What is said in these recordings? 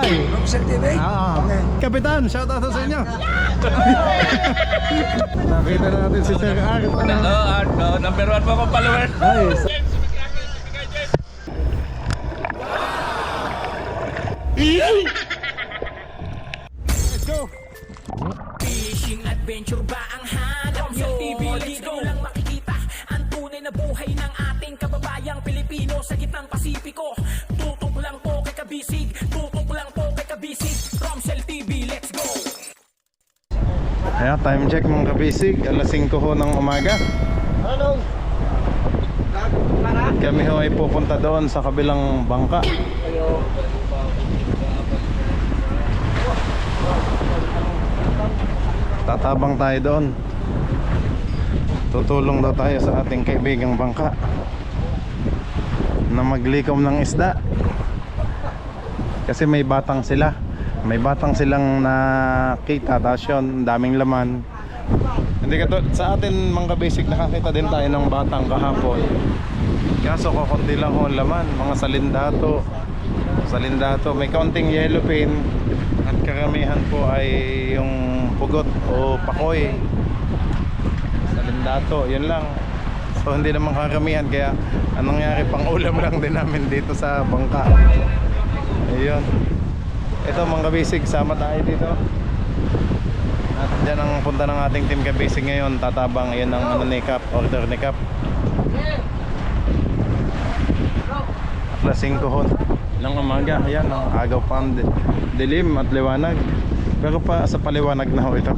tay. Robsel TV? Okay. Kapitan, shout out sa inyo. Nakita natin si Sir Art. Hello, Art. Number 1 po akong follower. Nice. Let's go. Fishing adventure ba ang hanap nyo? Dito lang makikita ang tunay na buhay ng ating kababayang Pilipino sa gitnang Pasipiko. Tutok lang po kay Kabisig, tutok lang po kay Kabisig. Romsel TV, let's go! Ayan, time check mga kabisig. Alas 5 ho ng umaga. At kami ho ay pupunta doon sa kabilang bangka. Tatabang tayo doon. Tutulong daw tayo sa ating kaibigang bangka na maglikom ng isda. Kasi may batang sila. May batang silang nakita. Tapos yun, daming laman. Hindi ka to, sa atin mga basic nakakita din tayo ng batang kahapon. Kaso kukunti lang ho ang laman. Mga salindato. May kaunting yellowfin. At karamihan po ay yung pugot o pakoy. Salindato, yun lang. So hindi naman karamihan. Kaya anong nangyari, pang ulam lang din namin dito sa bangka. Ayun. Ito mga kabisig, sama tayo dito. At dyan ang punta ng ating team kabisig ngayon. Tatabang, ayan ang ni Cap, order ni Cap. Alas 5 hon ng umaga. Ayan, ang agaw pa ang dilim at liwanag. Pero pa sa paliwanag na ho ito.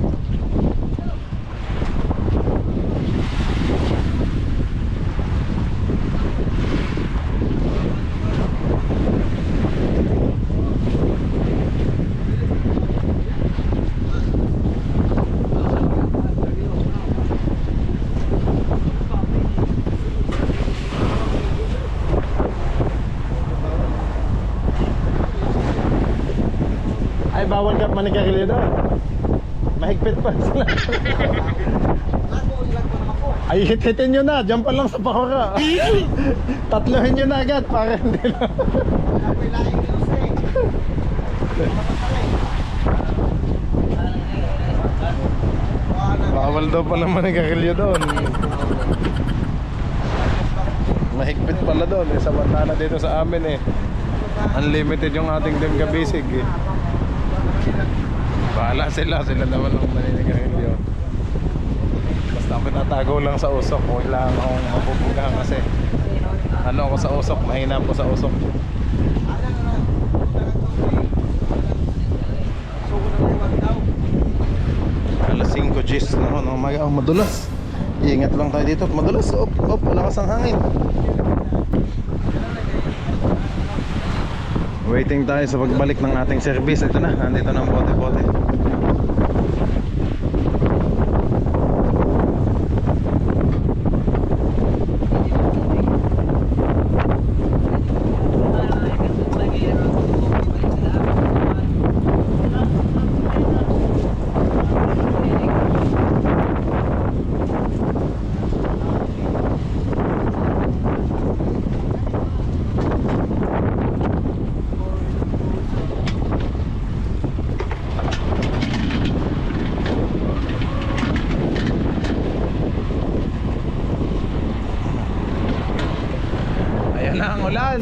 Ay, bawal ka manigarilyo doon. Mahigpit pa sila. Ay, hit-hitin nyo na. Diyan pa lang sa pakura. Tatlohin nyo na agad para hindi lang. Bawal daw pala manigarilyo doon. Mahigpit pala doon. Samantala dito sa amin eh, unlimited yung ating demgabisig eh. Bahala sila naman ang maninigarilyo. Basta ako natago lang sa usok. Huwag lang akong mapupugahan kasi ano ako sa usok, mahina po sa usok. Alas 5 G's na ho ng umaga. Oh, madulas. Iingat lang tayo dito. Madulas. Wala kasang hangin. Waiting tayo sa pagbalik ng ating service. Ito na, nandito na ang bote-bote. Na ang ulan.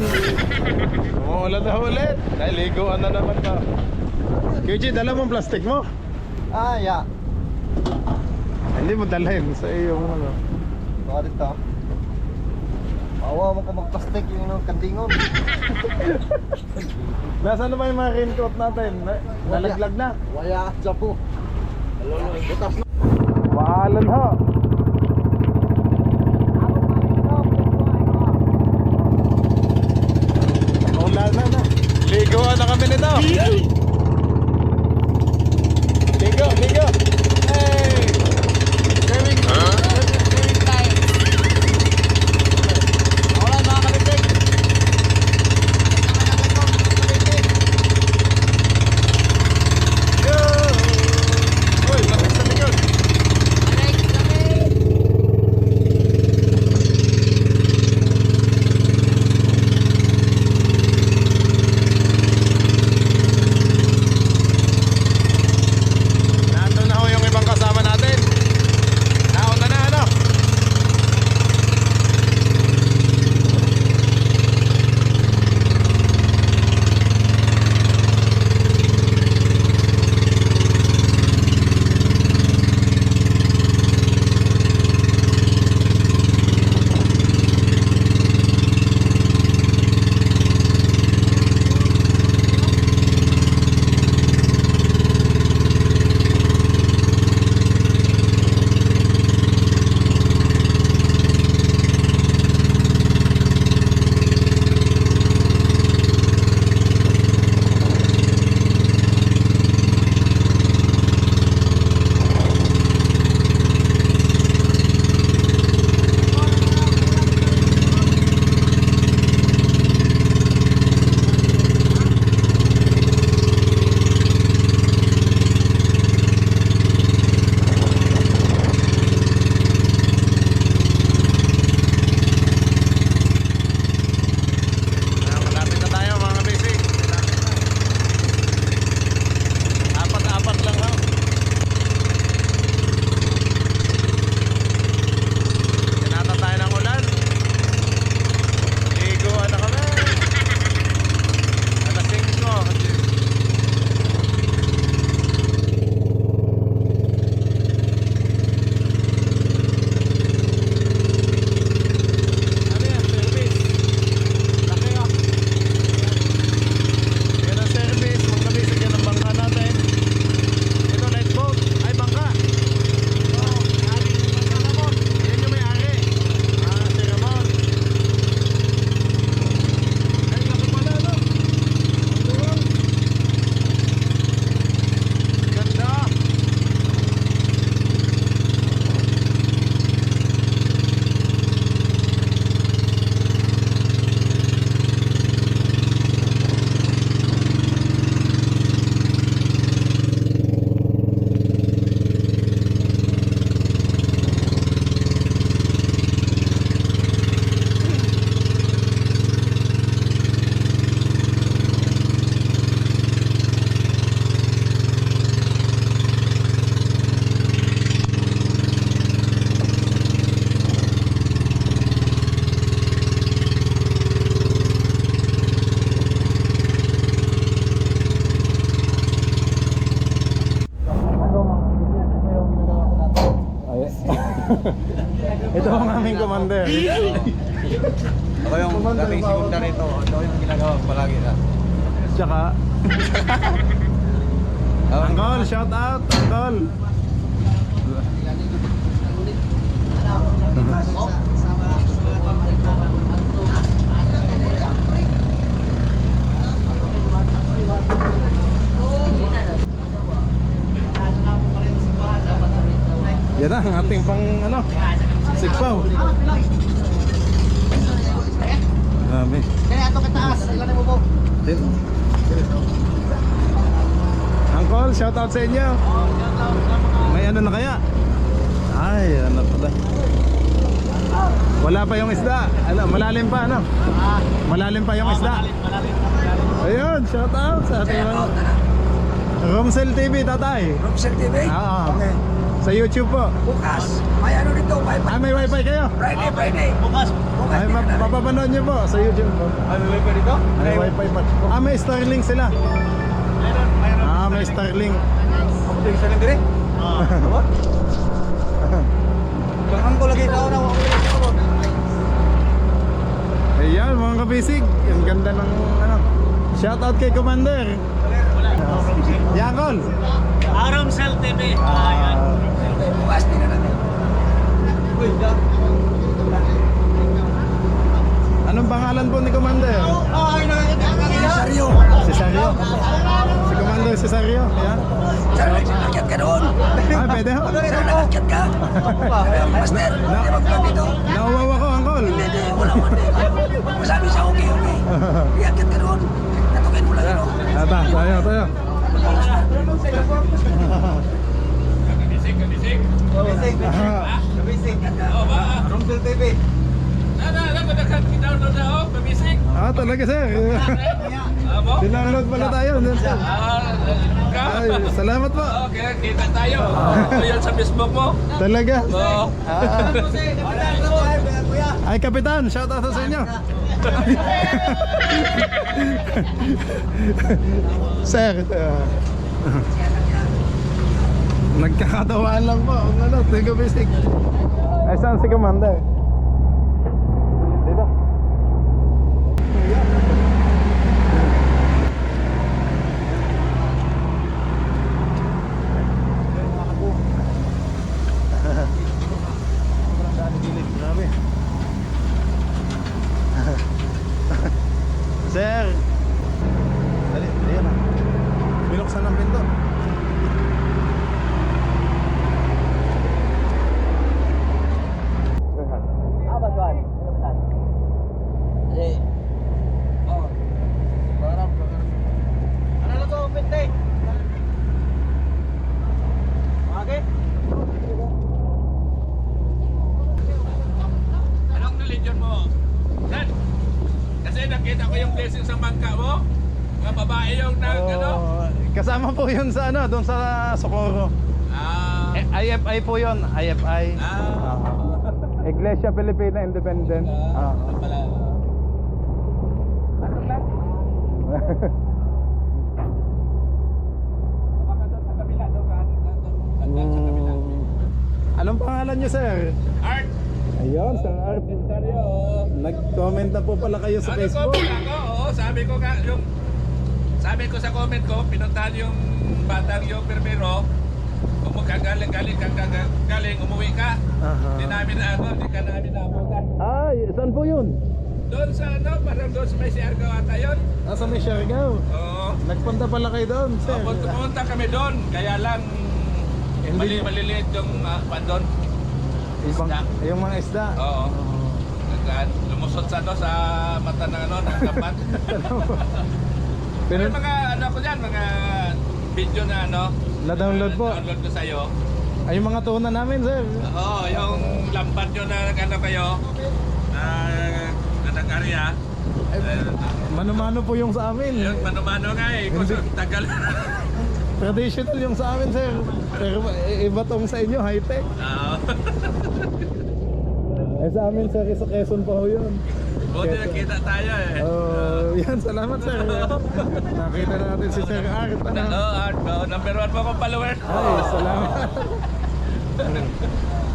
Umuulan na ulit. Naliguan na naman to. QG, dala mo ang plastic mo? Ah, yeah. Hindi mo dalhin sa iyong ano. Baka dito. Awa mo ka mag-plastic yung kantingon. Nasaan na ba yung mga raincoat natin? Nalaglag na. Waya, sapo. Butas na. Maalan ho. Ulan na. Liguan na kami nito. Ligo. Hey! Swimming time. Wala mga kalitik. Yo! Uy, lakit sa likod. Ito ang aming commander. Ako yung dating segunda rito. Ito yung ginagawa ko palagi na. Tsaka Uncle, shout out, Uncle. Yan na, ang ating pang ano, sikpaw. Dami. Kaya ito kataas. Ilan mo po? Dito. Uncle, shout out sa inyo. May ano na kaya? Ay, ano pala. Wala pa yung isda. Alam, malalim pa ano? Malalim pa yung isda. Ayun, shout out sa ating mga Romsel TV, tatay. Romsel TV? Oo. Okay. Sa YouTube po. Bukas, may ano dito, wifi. May wifi kayo? Friday. Bukas Ay, di ka na rin. mapapanood nyo po sa YouTube po. Ay, may wifi dito? May wifi pa. May Starlink sila. May Starlink. Ako ito yung isa lang dire? Ano? Kangang ko lagi na ako na. Ayan mga kabisig. Ang ganda ng ano. Shout out kay Commander. Yakol. Romsel TV. Bukas, di na natin. Anong pangalan po ni Commander? Seryo. Si Sario. Si Commander si Sario. Yan. Sana nakakyat ka doon. Pwede ho. Sana nakakyat ka. Master, hindi mag-vlog dito. Nauwawa ko, Uncle. Hindi, wala man. Masabi siya, okay. Iakyat ka doon. Natukin mo lang yun. Ata, tayo. Kabisig. Kabisig. Ah, Kabisig. Oo ba? Romsel TV. Download na ako, kabisig. talaga sir. Amo? Dinaload pala tayo. Ay, salamat po. Okay, kita tayo. Ayan sa Facebook mo. Talaga. Oo. Ay, Kapitan, shout out sa inyo. Sir, nagkakatawaan lang po. Ano, tigo basic. Ay, saan si Commander? Dito. Grabe. Sir. Dali, ayan na. Binuksan ang pinto. Ano na to, pinte? Okay? Anong religion mo? Dad, kasi nakita ko yung blessing sa bangka mo. Mga babae yung ano? Kasama po yun sa ano, doon sa Socorro. IFI po yun, IFI. Iglesia Filipina Independent. Pala. Ano lang? Baka doon sa kabila, doon ka. Hanggang sa kabila. Anong pangalan niyo, sir? Art! Ayun, Sir Art. Seryo. Nag-comment na po pala kayo sa Ano Facebook. comment ako? Oo, sabi ko sa comment ko, pinuntahan yung batang yung permero. Kung magkagaling, umuwi ka. Hindi namin hindi ka namin naabutan. Ay, saan po yun? Doon sa parang doon sa may Siargao ata yun. Nasa may Siargao. Oo. Nagpunta pala kayo doon, sir. Pumunta kami doon, kaya lang maliliit yung doon. Isda. Yung mga isda. Oo. Lumusot sa sa mata ng ng dapat. Pero mga ko dyan, mga video na Na-download po. download ko sa'yo. Ay, yung mga tuna namin, sir. Oo, yung lampat nyo na kayo, na nag-area. Mano-mano po yung sa amin. Yung mano-mano nga kasi tagal. Traditional yung sa amin, sir. Pero iba tong sa inyo, high-tech. Oo. Sa amin, sir, sa Quezon pa ho yun. Buti nakita tayo Yan, salamat, sir. Nakita na natin si Sir Art. Art, number 1 po akong follower. Ay, salamat.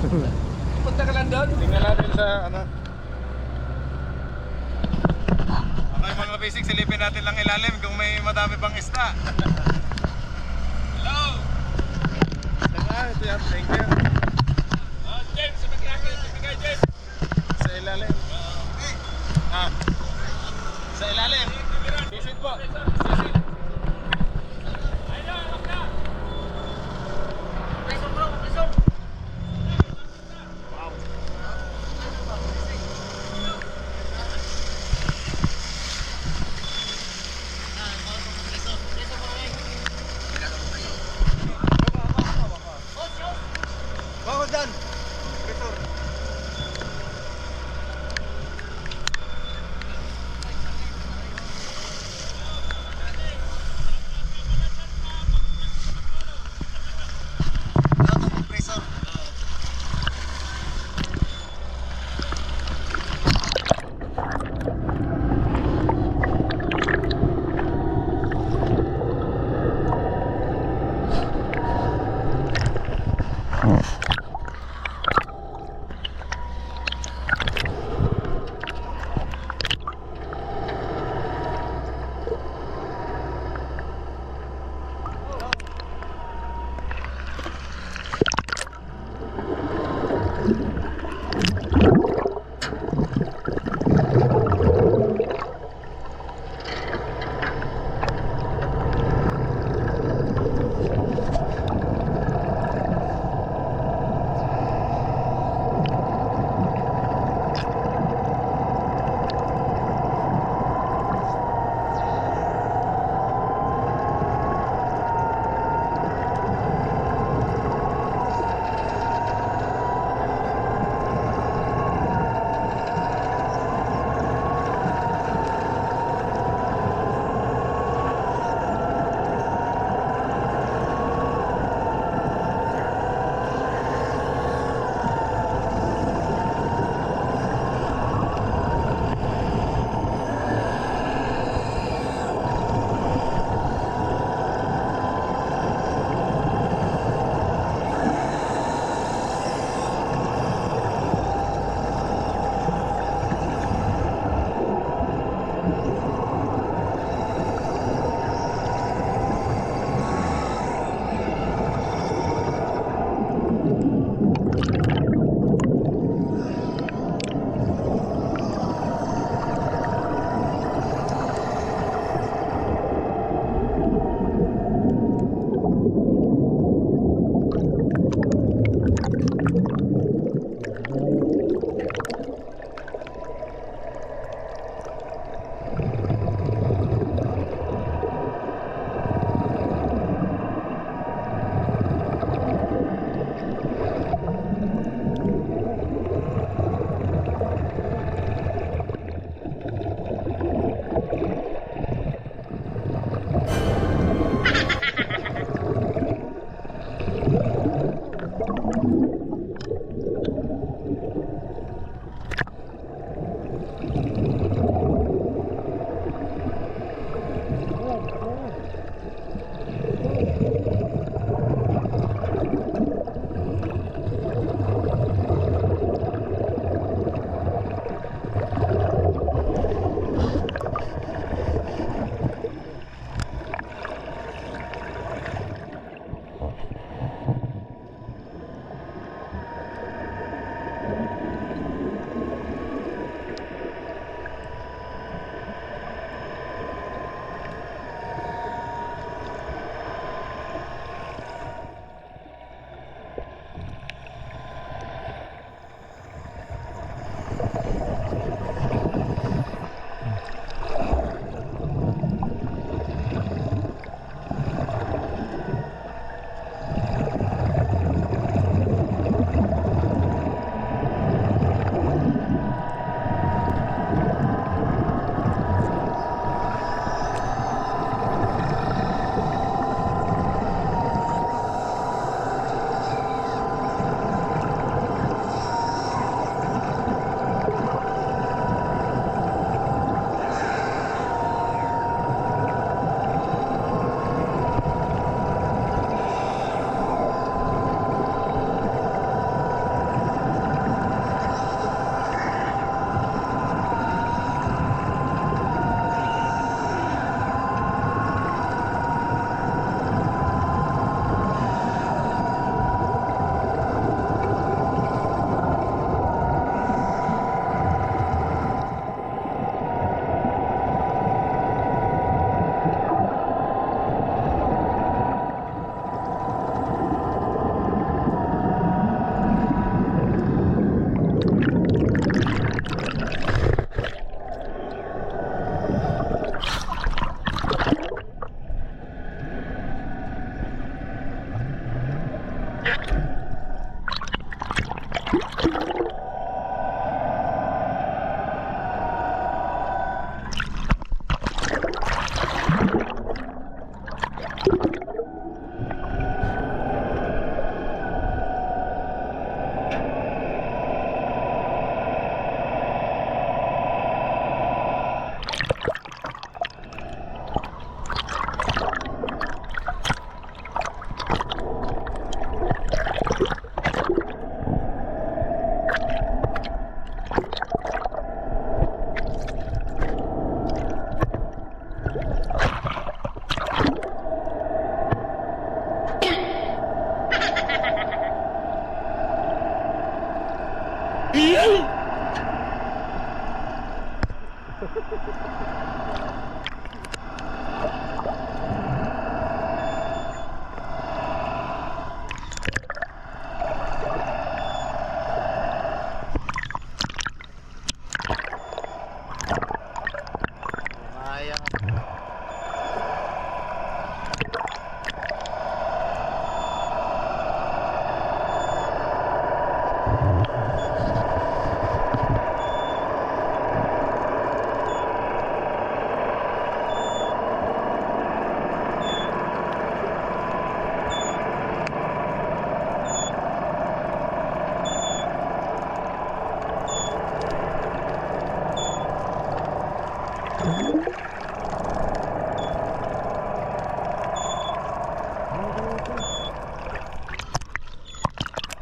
Punta ka lang doon. Tingnan natin sa ano. Okay mga basic, silipin natin lang ilalim kung may madami pang isda. Hello. Ito yan, thank you. James, ibigay James. Sa ilalim. Sa ilalim. Visit po.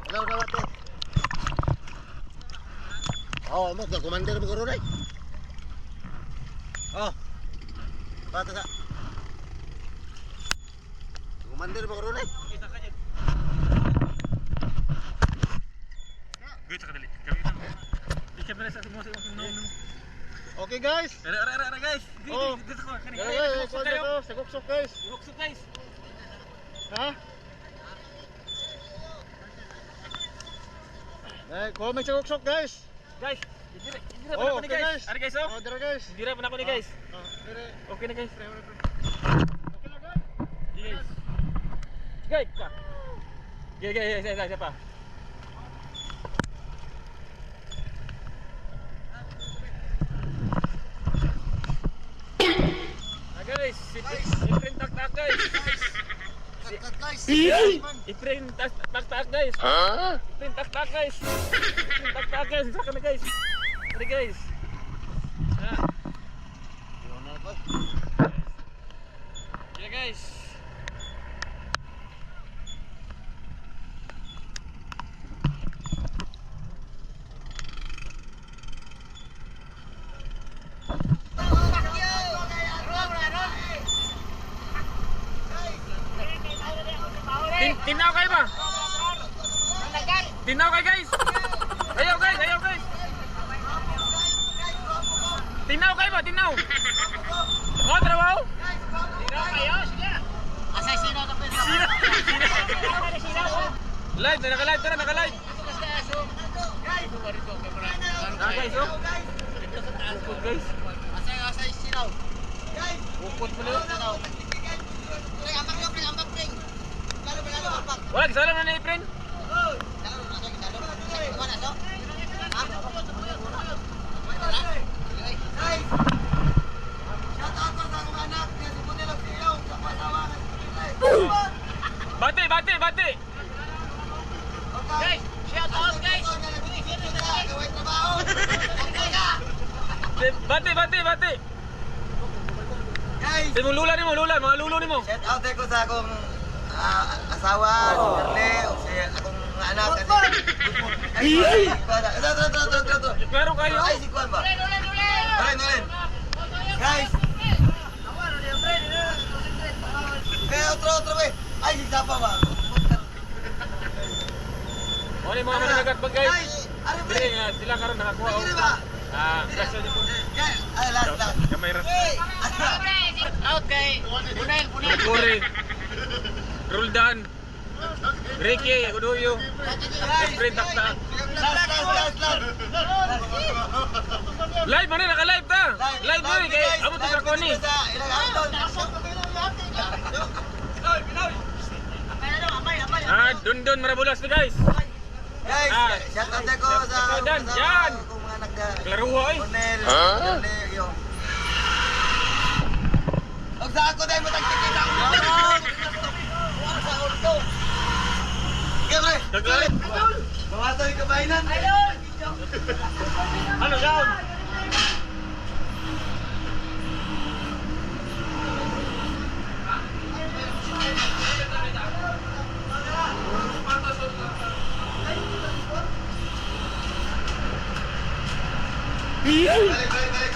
Hello, Rawate. Oh, mo ka commander mo karon ay. Oh. Bata sa. Commander mo karon ay. Okay guys. Guys. Oh. Dito ko. Saguksok guys. Buksok guys. Ha? Eh, comment saguksok guys. Guys, dira Oh, pa na okay guys. guys. Ari guys oh. Oh, dira guys. Dira pa na ko ni guys. Oh, dire. Okay na guys. Okay na guys. Guys. Guys ka. Guys, siapa? Guys, i-print tak guys. Cut guys. I-print tak guys. I-print tak guys. I-print tak guys. Saka na guys. Ari guys. Ya guys. Tinaw kayo ba? Tinaw kayo guys. Ayaw guys. Tinaw kayo ba? Tinaw. Oh, trabaho? Tinaw kayo? Sige. Asay sino ka pwede? Live, naka-live tara, naka-live. Guys, oh. Ukod guys. Asay sino? Ukod pala. Ambak ring. Wala, kasalanan na ni-print. Bati. Guys, shout out guys. Bati. Guys, Di mo lula ni mo, mga lulo ni mo. shout out ko sa akong asawa, si Merle, o si akong anak. Ito. Pero kayo. Ay, si Kwan ba? Nolen. Guys. Otro, eh. Ay, si Zapa ba? O ni mga managat ba guys? Ano ba? Dili nga sila karon nakakuha Dili ba? gasyo niyo po. Ay, last. Kamay ra. Out kay Punel. Kuri. Roldan. Ricky, Uduyo. Sprint tak. Last. Live man naka-live ta. Live mo kay amo to sa koni. Ilang anton. Dundon marabulas to guys. Guys, shout out ako sa Yan, yan. kung mga Klaro ho eh. Cornel, yung og sa ako dahil matagtikit ako. Sa auto. Gabre. Daglag. Bawasan yung kabainan. Ano yan? Balik.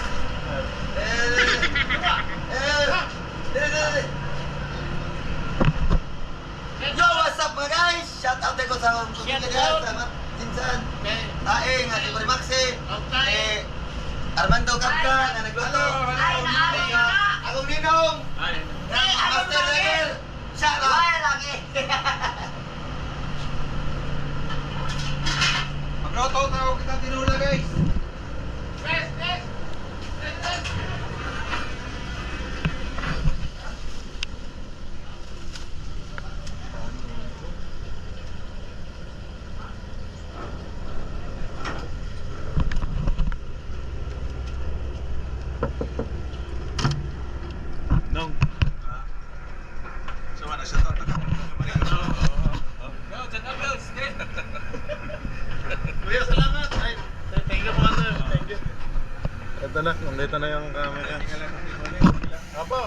Yo, what's up mga guys? Shout out ako sa Tinsan. Taing, si Pari Maxi. Armando Kapka na nagluto. Akong ninong. Master Daniel. Shout out. Magluto na ako kita tinula guys. Nong. So mana siya to? Kuya, salamat. Ay, thank you po. Thank you. Ito na, nandito na yung camera. Apo,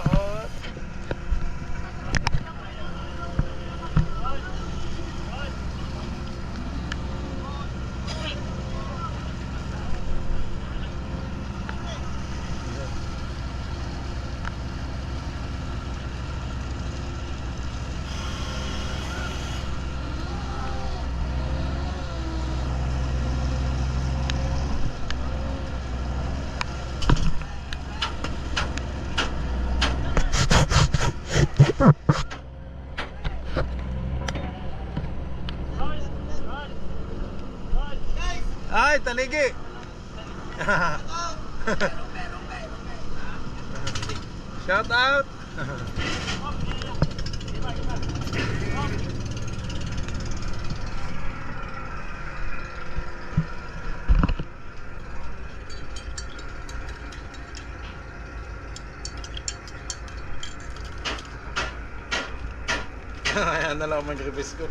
ay, taligi. Shout out. Ayan na lang mag-release ko.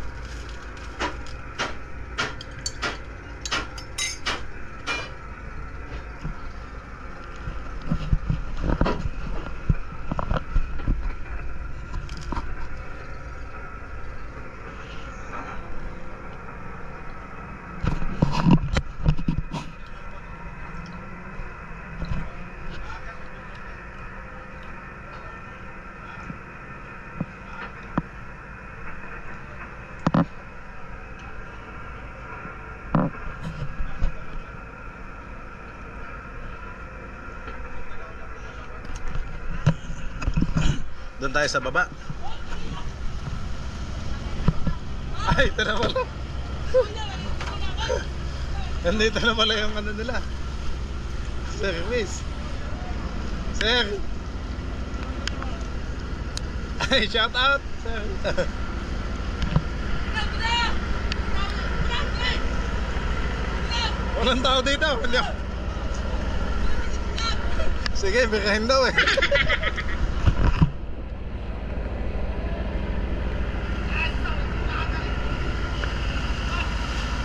Doon tayo sa baba. Ay, ito na pala. Nandito na pala yung ano nila. Service. Sir. Ay, shout out. Sir. Walang tao dito. Hindi ako. Sige, birahin daw eh.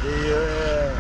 Yeah.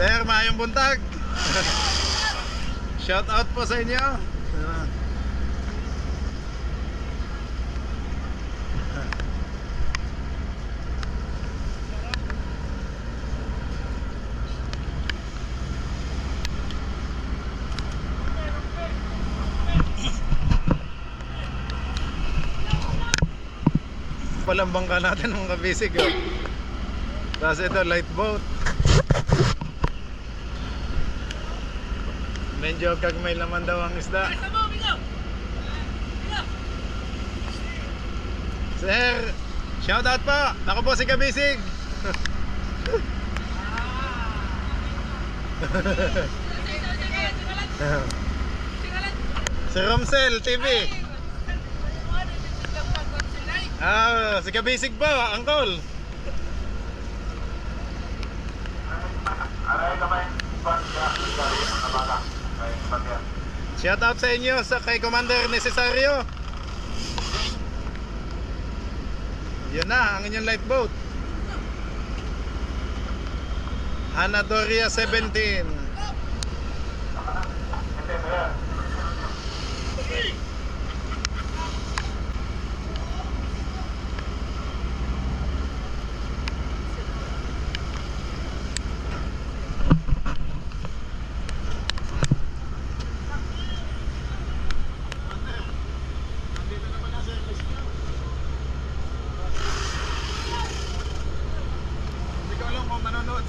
Sir, maayong buntag. Shout out po sa inyo. pala ang bangka natin mga kabisig. Oh. Tapos ito, light boat. Medyo kagmay naman daw ang isda. Sir, shout out po. Ako po si Kabisig. Si Romsel TV. Si Kabisig po, Uncle. Shout out sa inyo sa kay Commander Necesario. Yun na, ang inyong light boat. Hanadoria 17. Hindi ko alam kung manonood.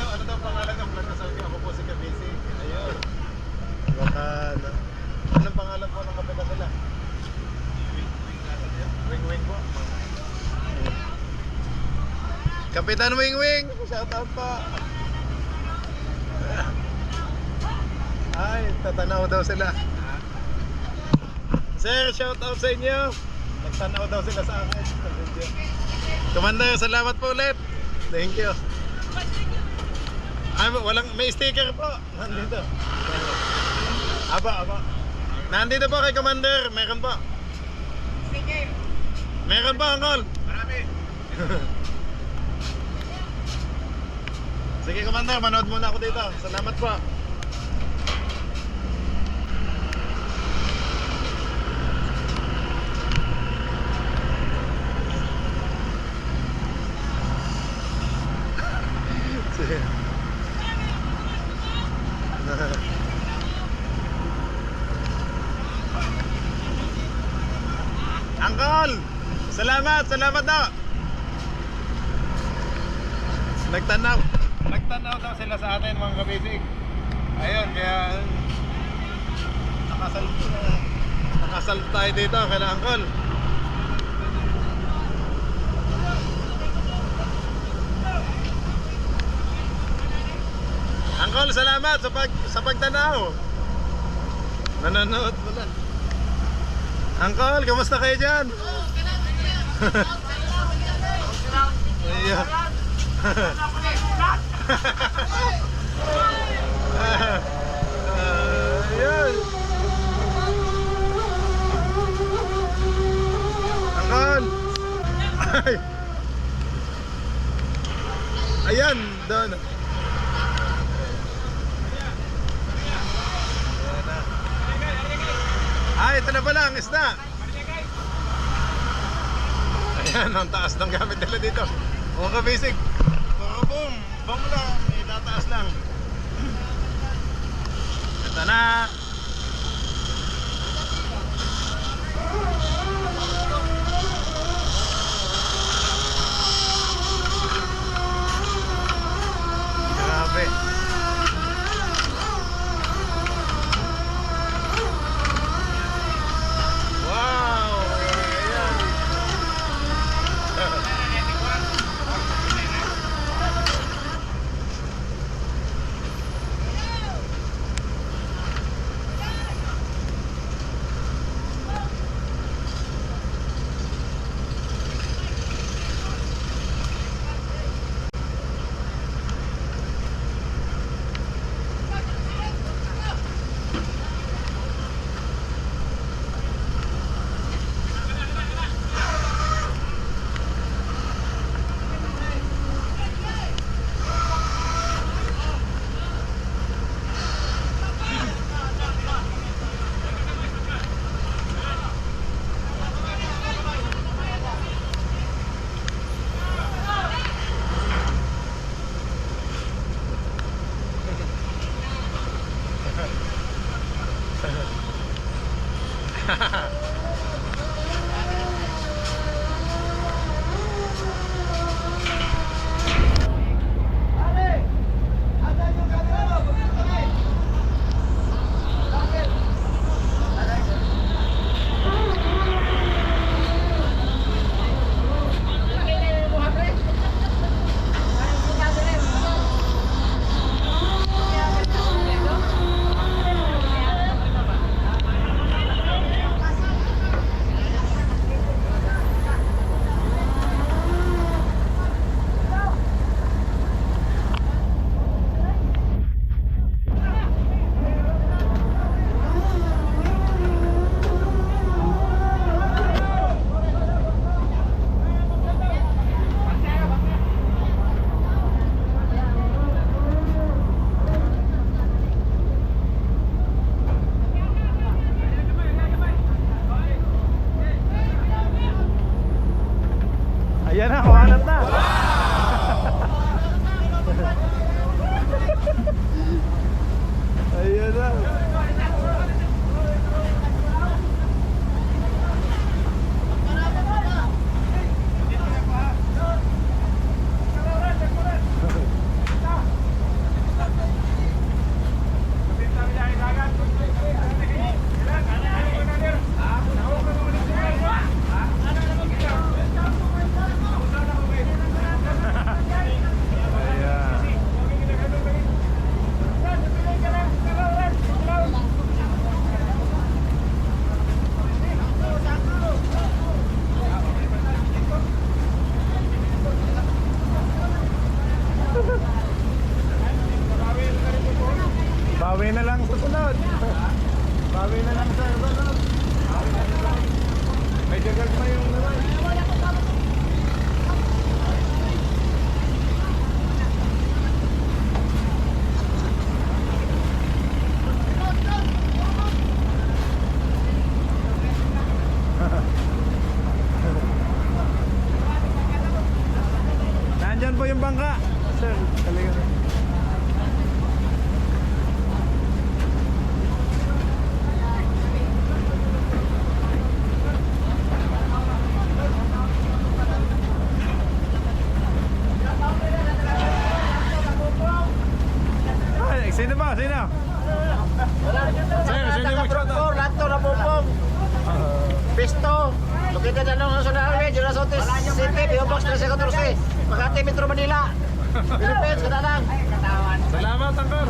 Ano daw pangalan ng vlog na sabi ko? Ako po si Kabisig. Ayun. Baka, anong pangalan po ng kapitan nila? Wing Wing po. Kapitan Wing Wing! Shout out po! Ay, tatanaw daw sila. Sir, shout out sa inyo. Nagtanaw daw sila sa akin. Commander, salamat po ulit. Thank you. Ay, may sticker po. Nandito. Aba. Nandito po kay Commander. Meron po. Sticker. Meron po, Uncle. Marami. Sige, Commander. Manood muna ako dito. Salamat po. Uncle! Salamat daw! Nagtanaw daw sila sa atin mga kabisig. Ayun, kaya nakasal tayo dito kay Uncle. Uncle, salamat sa pagtanaw. Nanonood mo lang. Uncle, kamusta kayo dyan? Ayan. Ayan. Uncle. Ayan, doon. Ay, ito na pala ang isda. Ayan, ang taas ng gamit nila dito. Mga kabisig. Mga boom lang. Itataas lang. Ito na. Grabe. Ha ha ha. Bawi na lang sa sunod. Bawi na lang sa sunod. May jagat pa yung naman. Nandyan po yung bangka. Sir, talaga. Ay, sino ba? Sino? Sir, sino yung mag-shoutout? Lato na pupong. Pisto. Located along National Highway, Jurasotes City, PO Box 1314, Makati, Metro Manila. Philippines, Kadalang. Salamat, Angkor.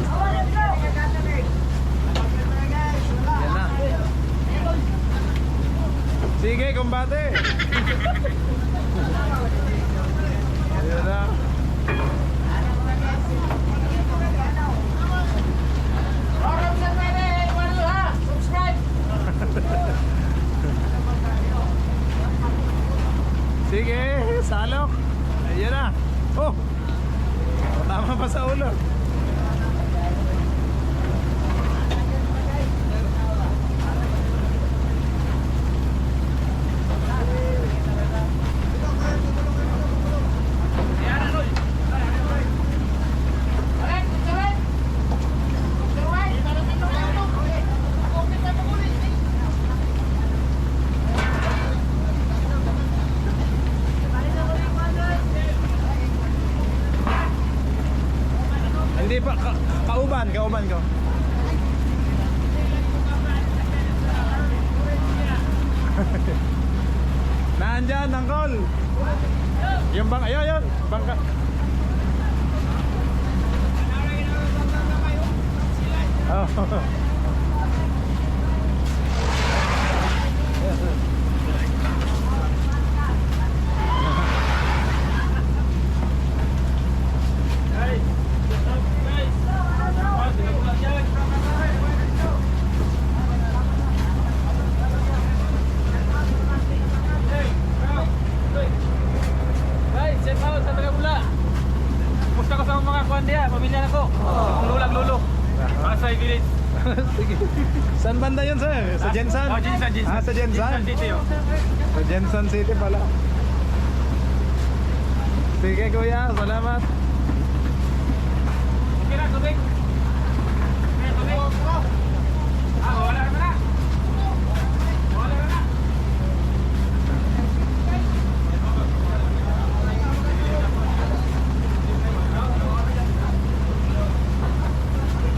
Yan na. Sige, kumbate. Yan na. Sige, salok. Ayan na. Oh! Tama pa sa ulo. Hindi pa, kauban ko. Nandyan, Angkol. Yung bang, ayun, bangka. Oh. Guys, check out sa Tagabula. Kumusta ka sa mga kuwan diya? Pamilya na ko. Lulang lulo. Pasay Village. Sige. Saan banda yun, sir? Sa Jensan? Oh, Jensan. Ah, sa Jensan? City, oh. Sa Jensan City pala. Sige, kuya. Salamat. Okay na, tubig. Okay, tubig. Wala na. Wala na.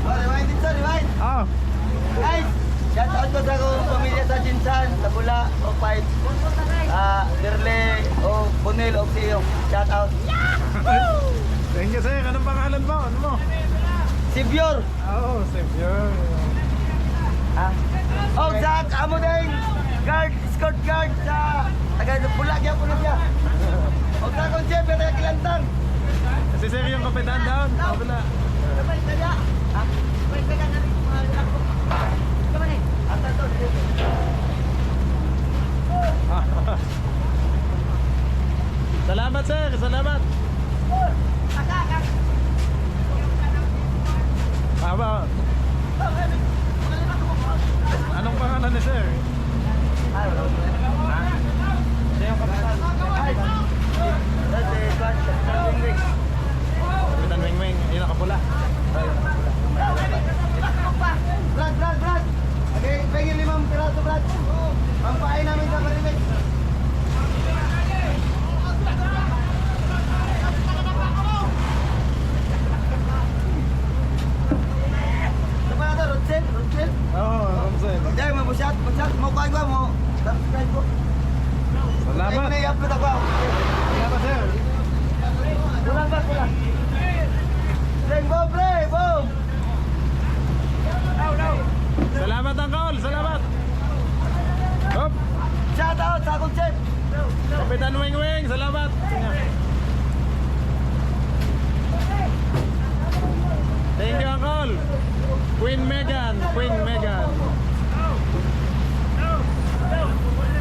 Oh, rewind din sir, rewind. Ah, Guys, shout out ko sa akong pamilya sa Jinsan, Tabula, O5, Dirle, O Bunil, O Siyo. Shout out. thank you, sir. Anong pangalan mo? Ano mo? Sibior. Oh, Savior. Oh, Zach, amo din. Guard, escort guard sa Taga-Bula, kaya po na siya. O sa akong chef, kaya kilantang. Si sir yung kapitan down. Wala. Salamat, sir. Salamat. Aba. Anong pangalan ni sir? Kapitan Weng-Weng. Yung nakapula. Brad. Okay, pengin 5 piraso, Brad. Pampain namin sa Marinig. Sa mga ito, Rodsel? Oo, Romsen. Dahil mabusyat, mo kuhay ko, mo subscribe ko. Salamat. Ay, i-upload ako. Salamat, sir. Kulang. Play, boom! Salamat, Angkol. Salamat. Hop. Shout out sa akong chef. Kapitan Weng-Weng. Salamat. Thank you, Angkol. Kuya Queen Megan. Queen Megan.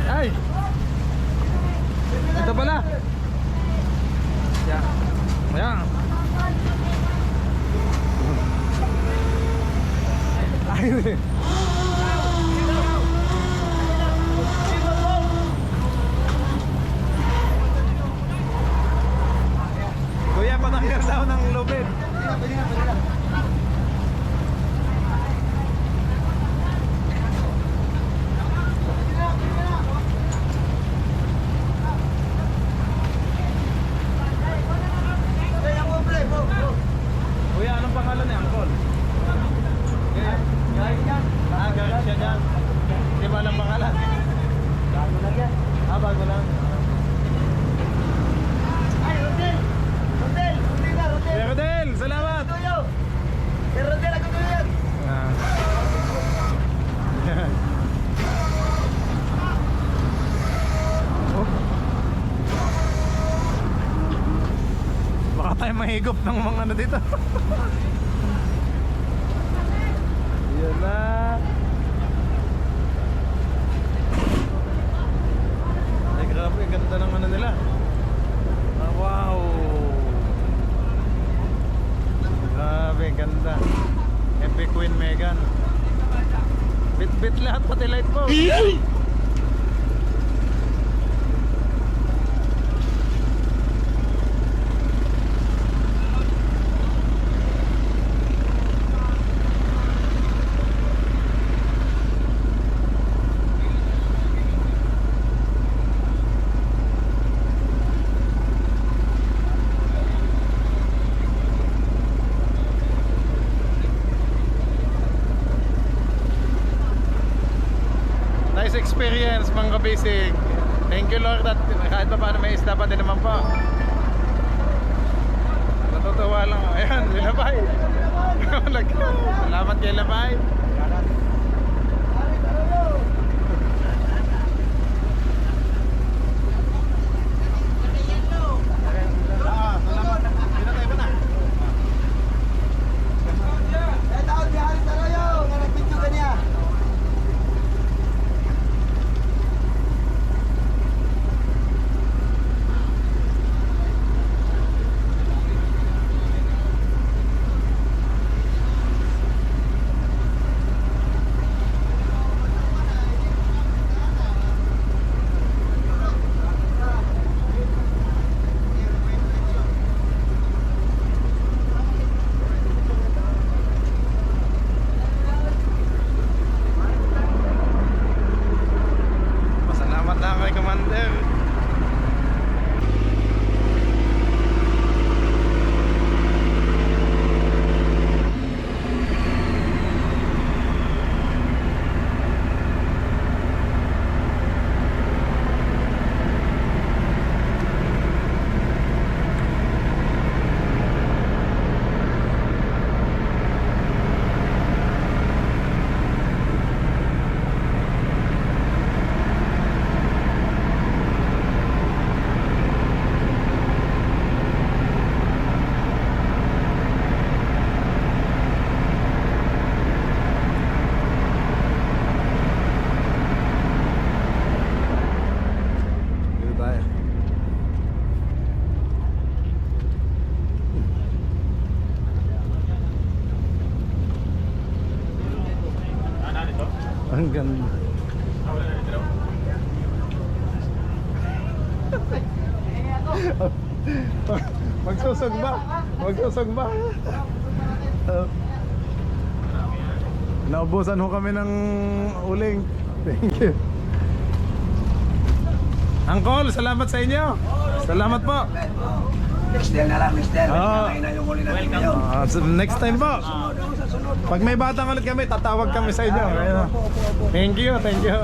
Ay! Ito pala. Yan. Yan. Ay! Kuya, patanggal daw ng lubid. Kuya, anong pangalan ni Angkol? Galit siya dyan. Hindi mo alam pangalan. Bago lang yan. Bago lang. Kuya Rodel, salamat! Oh. Baka tayo mahigop ng mga ano dito. Yan na. Ay grabe, ganda ng ano nila. Wow. Grabe, ganda. Epic Queen Megan. Bit-bit lahat pati light po. Nice experience mga kabisig. Thank you Lord at kahit pa paano may isda pa din naman po. Natutuwa lang. Ayan, Labay. Salamat kay Labay. Ang ganda. Magsusog ba? Magsusog ba? Naubusan ho kami ng uling. Thank you. Angkol, salamat sa inyo. Salamat po. Next day na lang, next day. Oo. Welcome. So next time po. Pag may batang ulit kami, tatawag kami sa inyo. Ayun. Thank you, thank you.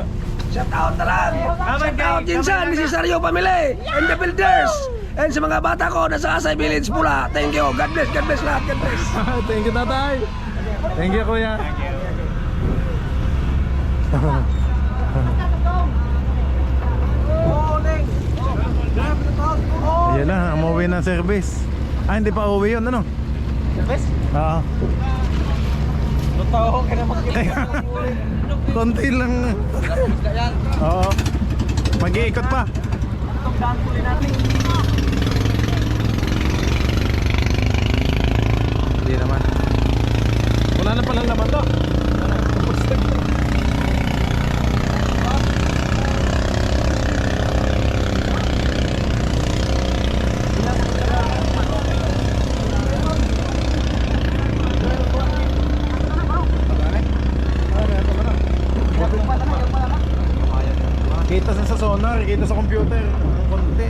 Shout out na lang. Shout out Jinsan, Cesario Family, and the Builders. And sa mga bata ko, nasa Asay Village Pula. Thank you. God bless lahat. God bless. Thank you, tatay. Thank you, kuya. Ayan na, umuwi ng service. Ah, hindi pa uwi yun, ano? Service? Oo. Konti lang. Oo. Mag-iikot pa. Hindi naman. Wala na palang laman to. Kita sa sonar, kita sa computer. Ang konti.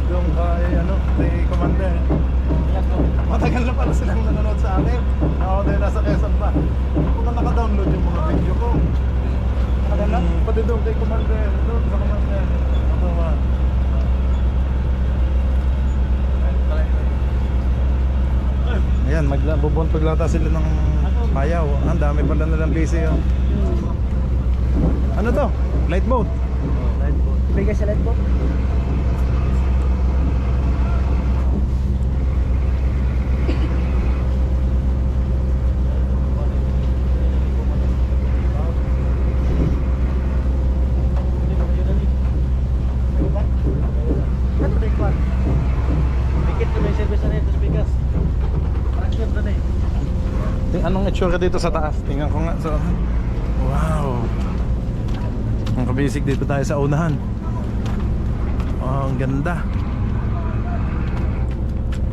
Yung kay kay Commander. Matagal na pala silang nanonood sa akin. Ako din nasa Quezon pa. Kung naka-download yung mga video ko. Matagal na? Pati doon kay Commander. Doon sa Commander. Ito ba? Ayan, magbubuntog lata sila ng mayaw. Ang dami pala nilang busy. Oh. Ano to? Light boat? Bigay sa light boat. Anong itsura dito sa taas? Tingnan ko nga. Wow. Ang kabisig dito tayo sa unahan. Oh, ang ganda.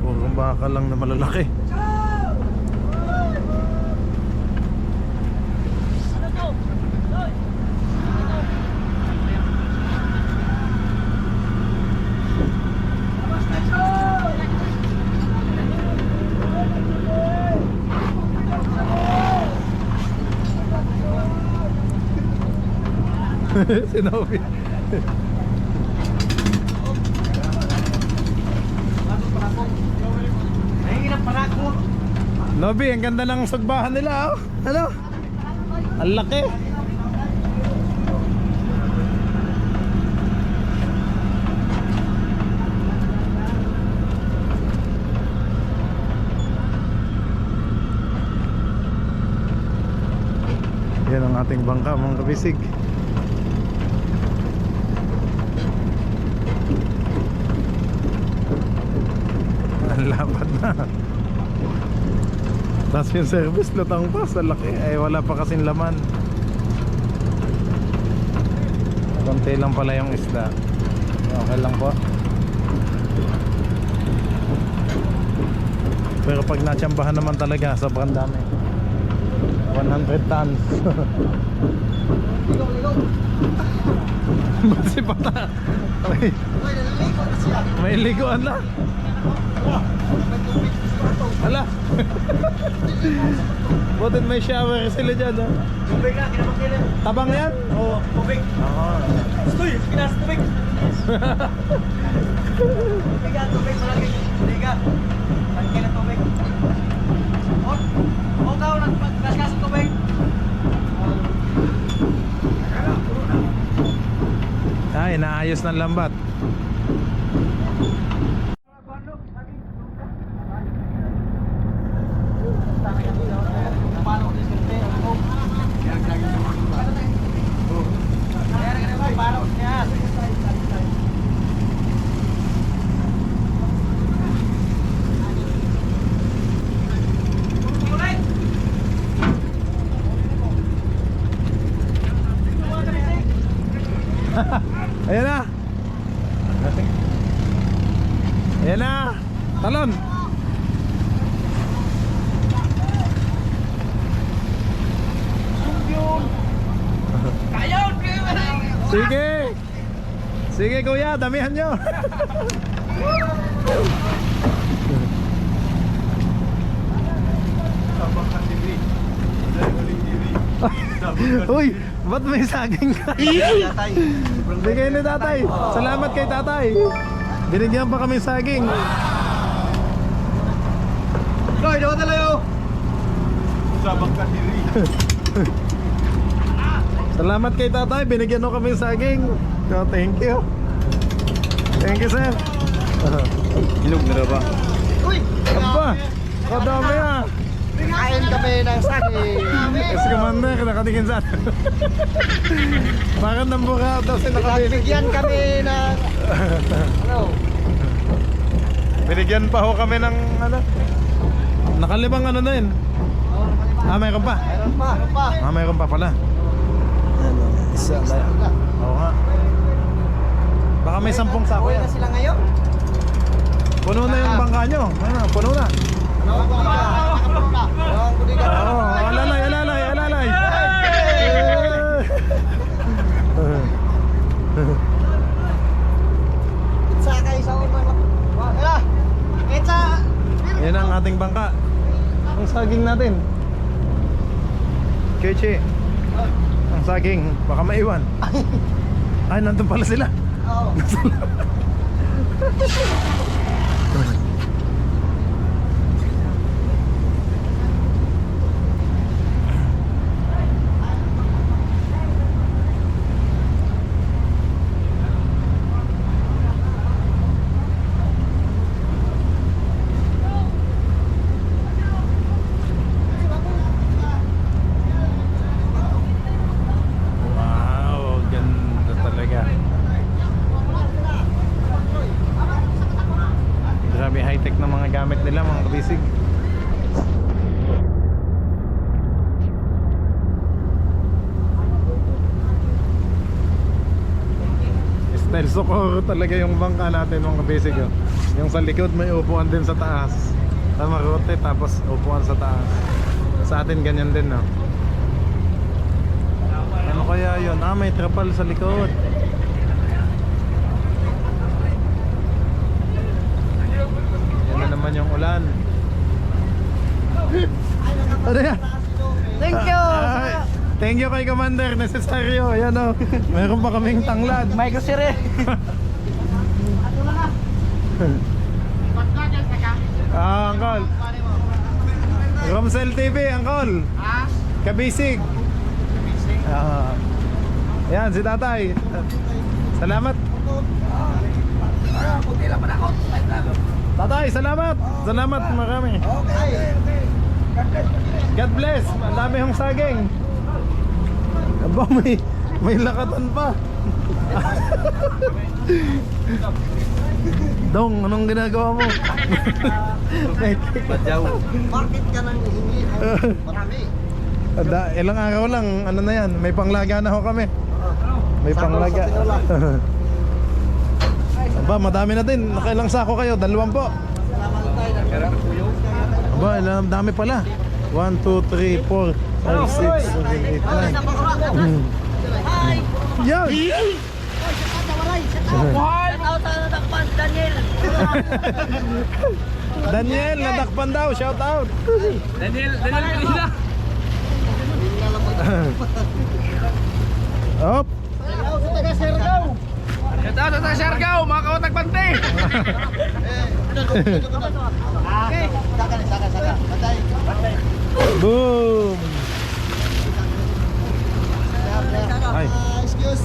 Puro baka lang na malalaki. Sinabi. Nobi, ang ganda ng sagbahan nila. Oh. Ano? Ang laki. Yan ang ating bangka, mga kabisig. Ang lapad na. Tapos yung service lutang pa sa laki. Ay wala pa kasing laman. Konti lang pala yung isda. Okay lang po. Pero pag natsambahan naman talaga, sobrang dami. 100 tons. Ba't si Pata? May liguan na. Hala. Butit may shower sila dyan. Tubig na, kinapakilin. Tabang yan? Oo, tubig. Stoy, pinas tubig. Tubig yan, tubig malaki. Liga. Malaki na tubig. O daw, nagkaskas ng tubig. Ay, naayos ng lambat. Ayan na. Ayan na. Talon. Sige. Sige kuya, damihan nyo. Uy, ba't may saging ka? Bigay ni tatay. Salamat kay tatay. Binigyan pa kami saging. Koy, daw talayo. Salamat kay tatay. Binigyan mo kami saging. So, thank you. Thank you, sir. Hinog na ba? Uy! Aba, kadami ah. Kain kami ng saging. commander, nakatingin sa atin. Bakit nambuka daw si nakabisig? Bigyan kami ng ano? Binigyan pa ho kami ng ano? Nakalimang ano na yun. Mayroon pa. Meron pa. Mayroon pa pala. Ano, isa ba? Oo nga. Baka may 10 sako Uwi yan. na sila ngayon. Puno na yung bangka nyo. Ano, puno na. Oo, alalay. Pizza kayo sa umay. Wala. Pizza. Yan ang ating bangka. Ang saging natin. Kechi. Ang saging, baka maiwan. Ay, nandun pala sila. Oo. Wow, ganda talaga. Grabe high-tech na mga gamit nila, mga kabisig. Style Socorro talaga yung bangka natin, mga kabisig. Oh. Yung sa likod may upuan din sa taas. Tamarote, tapos upuan sa taas. Sa atin ganyan din, no? Ano kaya yun? May trapal sa likod. Yan na naman yung ulan. Ano yan? Thank you. Thank you kay Commander, necesaryo. Yan o. Meron pa kaming tanglad. May kusire. Uncle. Romsel TV, Uncle. Kabisig. Yan, si tatay. Salamat. Tatay, salamat. Salamat marami. God bless. Ang dami hong saging. Aba, may lakatan pa. Dong, anong ginagawa mo? Bakit ka nang hingi? Marami. Ilang araw lang, ano na yan, may panglaga na ho kami. May panglaga. Aba, madami na din. Nakailang sako kayo? 2 po. Aba, ilang dami pala. 1, 2, 3, 4, 5, 6, 7, 8, 9. Yan! Daniel, nadakpan daw, shout out. Daniel Pinila. Op. Ito sa Siargao, mga kawatak bante. Boom. Ay, Excuse.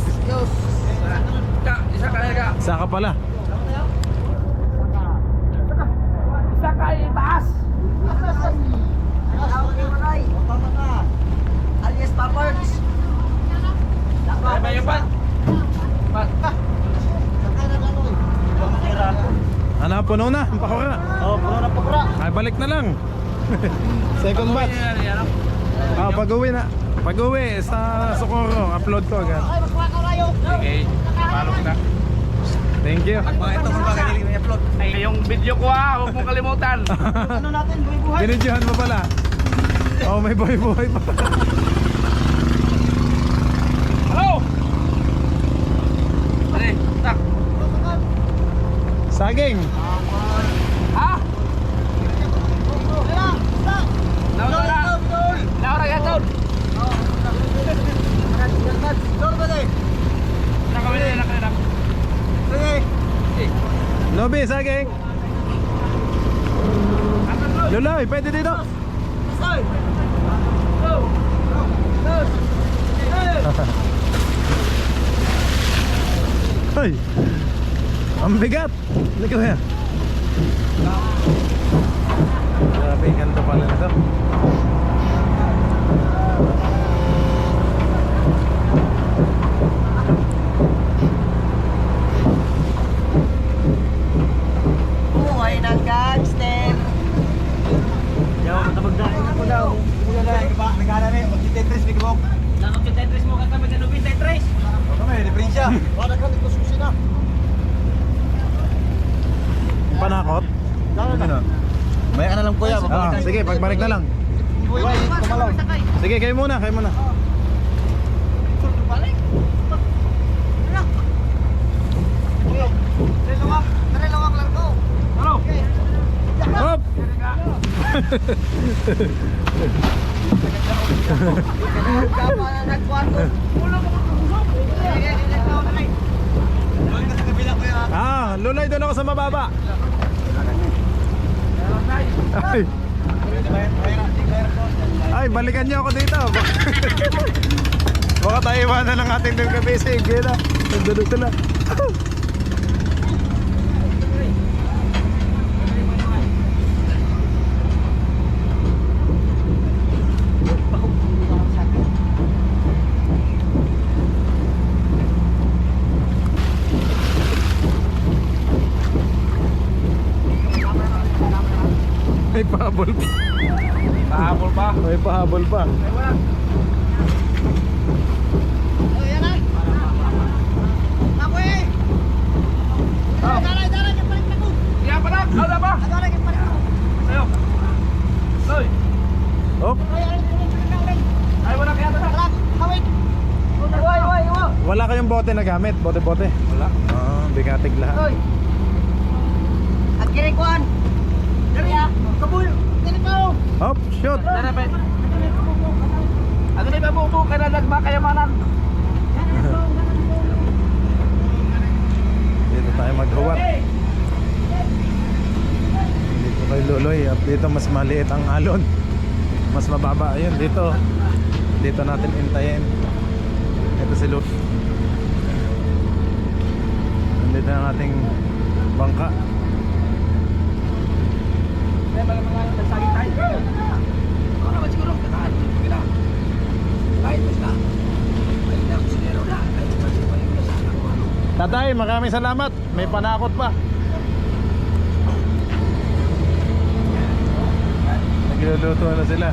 Isa ka na ka. saka pala. Isa ka itaas. Alias Papards. Ay ba yung pan? Ano, puno na? Ang pakura. Puno na pakura. Ay, balik na lang. Second batch. Pag-uwi na. Pag-uwi sa Socorro, upload ko agad. Okay, follow kita. Thank you. Ito kung bakit hindi i-upload. Ay, yung video ko huwag mong kalimutan. Ano natin, buhay-buhay. Binidyohan mo pala. Oh, may buhay-buhay pa. Hello! Ano tak. Saging. Ha? Naura gatod. Nak. Lobby, saging. Luloy, pwede dito. Hoy. Ang bigat. Lagi ko yan. Grabe, ganito pala nito. Sige, pagbalik na lang. Sige, kayo muna, kayo muna. Hop! Lulay doon ako sa mababa. Ay. Ay, balikan niyo ako dito. Baka tayo iwanan ng ating doon kabisig. Yun na, nandun na. May pahabol pa. Pahabol pa. May pahabol pa. Kaya pa lang. Ada ba? Ayo. Soy. Oh, Ay, wala kaya na. wala kayong bote na gamit? Bote-bote? Wala. Bigatig lahat. Hop, shoot. Ano na ibabuto ka na nagmakayamanan? Dito tayo maghuwat. Dito kay Luloy. At dito mas maliit ang alon. Mas mababa. Ayun, dito. Dito natin intayin. Ito si Luloy. Nandito ang ating bangka. Tatay, maraming salamat. May panakot pa. Nagluluto na sila.